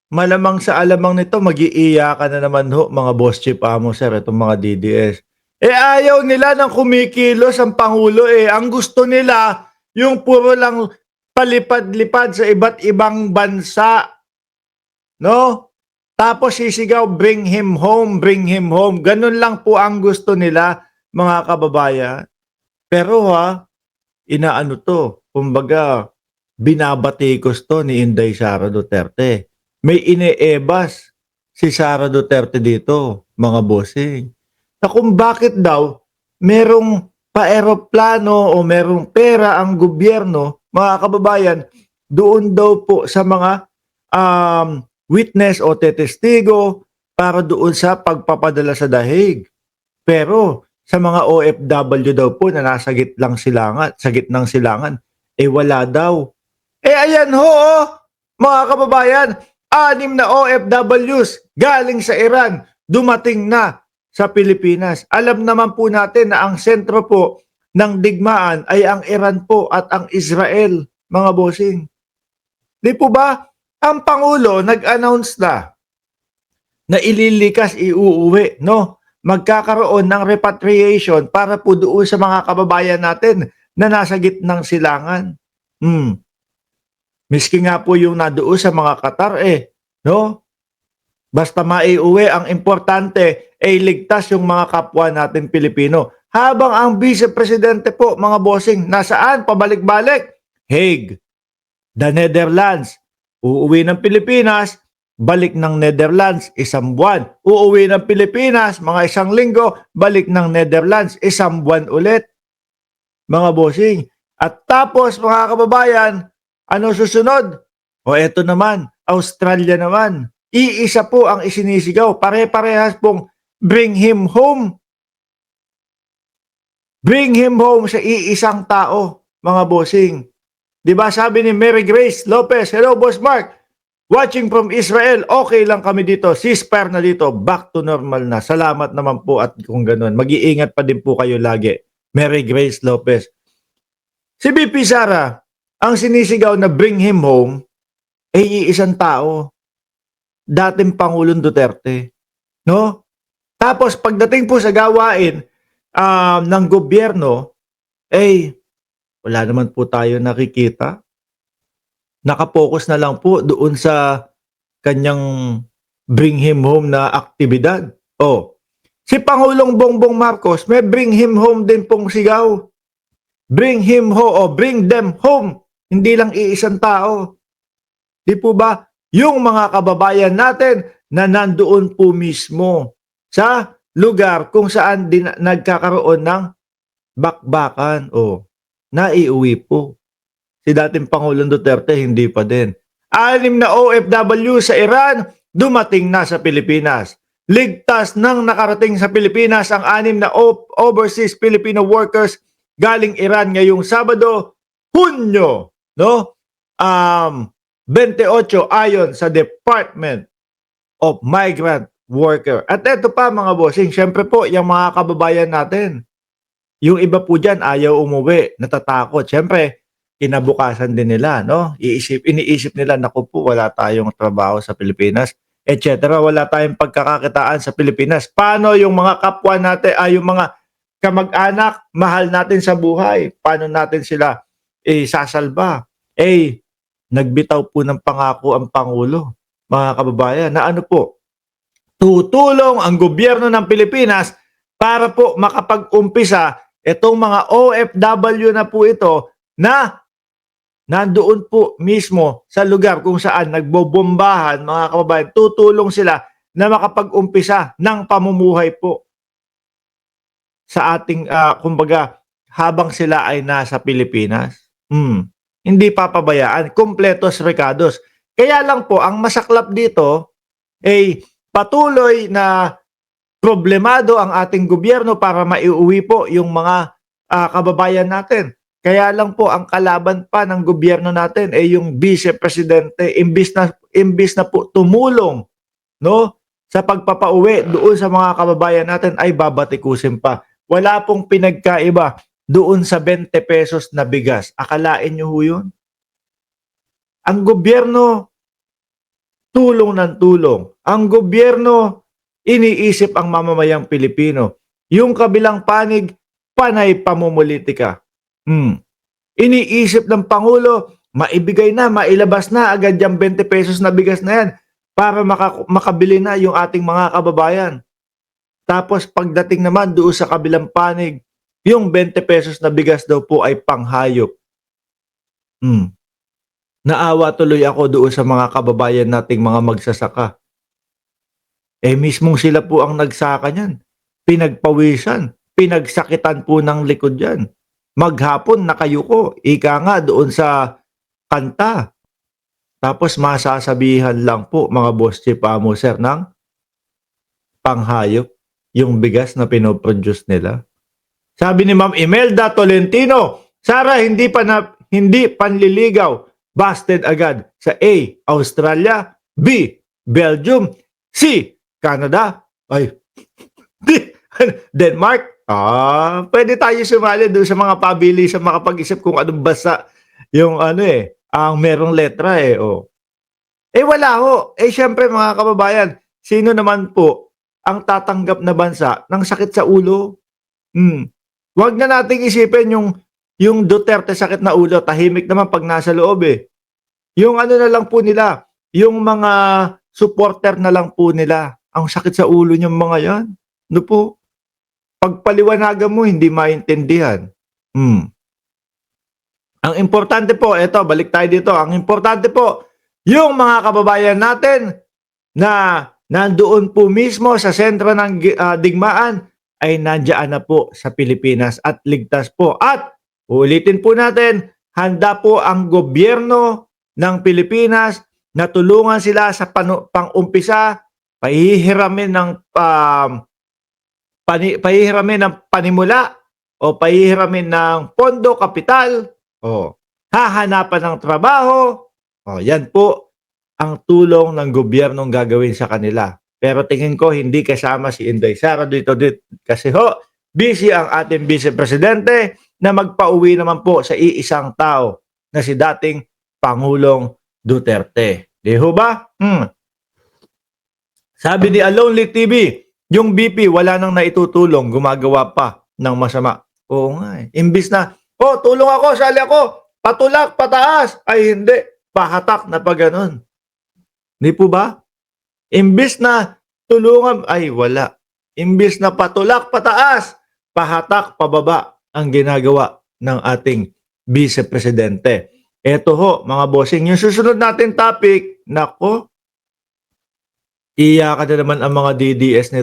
Malamang sa alamang nito mag-iiyakan na naman ho mga boss chief amo sir itong mga DDS. Eh, ayaw nila ng kumikilos ang pangulo, eh. Ang gusto nila yung puro lang palipad-lipad sa iba't ibang bansa, 'no? Tapos sisigaw, "Bring him home, bring him home." Ganun lang po ang gusto nila, mga kababayan. Pero inaano 'to, kumbaga binabatikos 'to ni Inday Sara Duterte. May iniebas si Sara Duterte dito, mga bossing, na kung bakit daw merong pa-eroplano o merong pera ang gobyerno, mga kababayan, doon daw po sa mga witness o tetestigo para doon sa pagpapadala sa dahig. Pero sa mga OFW daw po na nasa sa gitnang silangan, eh wala daw. Eh ayan ho, mga kababayan, 6 na OFWs galing sa Iran dumating na sa Pilipinas. Alam naman po natin na ang sentro po ng digmaan ay ang Iran po at ang Israel, mga bossing. Di po ba? Ang Pangulo nag-announce na ililikas, iuuwi, no? Magkakaroon ng repatriation para po doon sa mga kababayan natin na nasa gitnang silangan. Miski nga po yung nadoon sa mga Qatar, no? Basta maiuwi, ang importante ay ligtas yung mga kapwa natin Pilipino. Habang ang Vice Presidente po, mga bossing, nasaan? Pabalik-balik? Hague, the Netherlands. Uuwi ng Pilipinas, balik ng Netherlands, 1 buwan. Uuwi ng Pilipinas, mga 1 linggo, balik ng Netherlands, 1 buwan ulit. Mga bossing. At tapos, mga kababayan, ano susunod? O eto naman, Australia naman. Iisa po ang isinisigaw. Pare-parehas pong bring him home. Bring him home sa iisang tao, mga bossing. Diba sabi ni Mary Grace Lopez, "Hello Boss Mark, watching from Israel, okay lang kami dito, ceasefire na dito, back to normal na. Salamat naman po at kung ganun, mag-iingat pa din po kayo lagi." Mary Grace Lopez. Si BP Sara, ang sinisigaw na bring him home, ay iisang tao, dating Pangulong Duterte. No? Tapos pagdating po sa gawain ng gobyerno, wala naman po tayo nakikita. Nakapokus na lang po doon sa kanyang bring him home na aktibidad. Si Pangulong Bongbong Marcos, may bring him home din pong sigaw. Bring him home o bring them home. Hindi lang iisang tao. Di po ba? Yung mga kababayan natin na nandoon po mismo sa lugar kung saan nagkakaroon ng bakbakan naiuwi po. Si dating Pangulong Duterte, hindi pa din. 6 na OFW sa Iran, dumating na sa Pilipinas. Ligtas nang nakarating sa Pilipinas ang 6 na overseas Filipino workers galing Iran ngayong Sabado, Hunyo, no? 28 ayon sa Department of Migrant Worker. At eto pa mga bossing, syempre po yung mga kababayan natin. Yung iba po dyan ayaw umuwi, natatakot. Syempre, kinabukasan din nila, no? Iniisip nila, naku po, wala tayong trabaho sa Pilipinas, etc. Wala tayong pagkakakitaan sa Pilipinas. Paano yung mga kapwa natin, yung mga kamag-anak, mahal natin sa buhay? Paano natin sila sasalba? Nagbitaw po ng pangako ang Pangulo, mga kababayan, na ano po, tutulong ang gobyerno ng Pilipinas para po makapag-umpisa itong mga OFW na po ito na nandoon po mismo sa lugar kung saan nagbobombahan, mga kababayan, tutulong sila na makapag-umpisa ng pamumuhay po sa ating, kumbaga, habang sila ay nasa Pilipinas. Hindi papabayaan, kumpletos recados. Kaya lang po, ang masaklap dito ay patuloy na problemado ang ating gobyerno para maiuwi po yung mga kababayan natin. Kaya lang po ang kalaban pa ng gobyerno natin ay yung Vice Presidente, imbis na po tumulong, no, sa pagpapauwi doon sa mga kababayan natin, ay babatikusin pa. Wala pong pinagkaiba doon sa 20 pesos na bigas. Akalain nyo ho yun? Ang gobyerno tulong ng tulong. Ang gobyerno, iniisip ang mamamayang Pilipino. Yung kabilang panig, panay pamumulitika. Iniisip ng Pangulo, maibigay na, mailabas na agad yung 20 pesos na bigas na yan para makabili na yung ating mga kababayan. Tapos pagdating naman doon sa kabilang panig, yung 20 pesos na bigas daw po ay panghayop. Naawa tuloy ako doon sa mga kababayan nating mga magsasaka. Mismong sila po ang nagsaka niyan. Pinagpawisan, pinagsakitan po ng likod yan. Maghapon nakayuko, ika nga doon sa kanta. Tapos masasabihan lang po mga boss chief amo sir ng panghayop yung bigas na pinoproduce nila. Sabi ni Ma'am Imelda Tolentino, Sara, hindi panliligaw, busted agad sa A, Australia, B, Belgium, C, Canada, ay, D, Denmark. Pwede tayo sumali doon sa mga pabili sa makapag-isip kung anong basa yung ang merong letra wala ho. Syempre mga kababayan, sino naman po ang tatanggap na bansa ng sakit sa ulo? Huwag na nating isipin yung Duterte sakit na ulo, tahimik naman pag nasa loob Yung na lang po nila, yung mga supporter na lang po nila, ang sakit sa ulo niyang mga yan. Ano po? Pagpaliwanagan mo, hindi maintindihan. Ang importante po, balik tayo dito, ang importante po, yung mga kababayan natin na nandoon po mismo sa sentro ng digmaan ay nandiyan na po sa Pilipinas at ligtas po. At ulitin po natin, handa po ang gobyerno ng Pilipinas na tulungan sila sa pang-umpisa, pahihiramin ng panimula o pahihiramin ng pondo, kapital, hahanapan ng trabaho. Yan po ang tulong ng gobyernong gagawin sa kanila. Pero tingin ko hindi kasama si Inday Sara dito kasi busy ang ating Vice Presidente na magpauwi naman po sa iisang tao na si dating Pangulong Duterte. Di ho ba? Sabi ni Alonely TV, yung BP wala nang naitutulong, gumagawa pa ng masama. Oo nga Imbis na, tulong ako, sali ako, patulak, pataas. Ay hindi, pahatak na pa ganun. Di po ba? Imbis na tulungan, ay wala. Imbis na patulak, pataas, pahatak, pababa ang ginagawa ng ating Vice Presidente. Eto ho, mga bossing, yung susunod natin topic, nako, iyakan na naman ang mga DDS nito.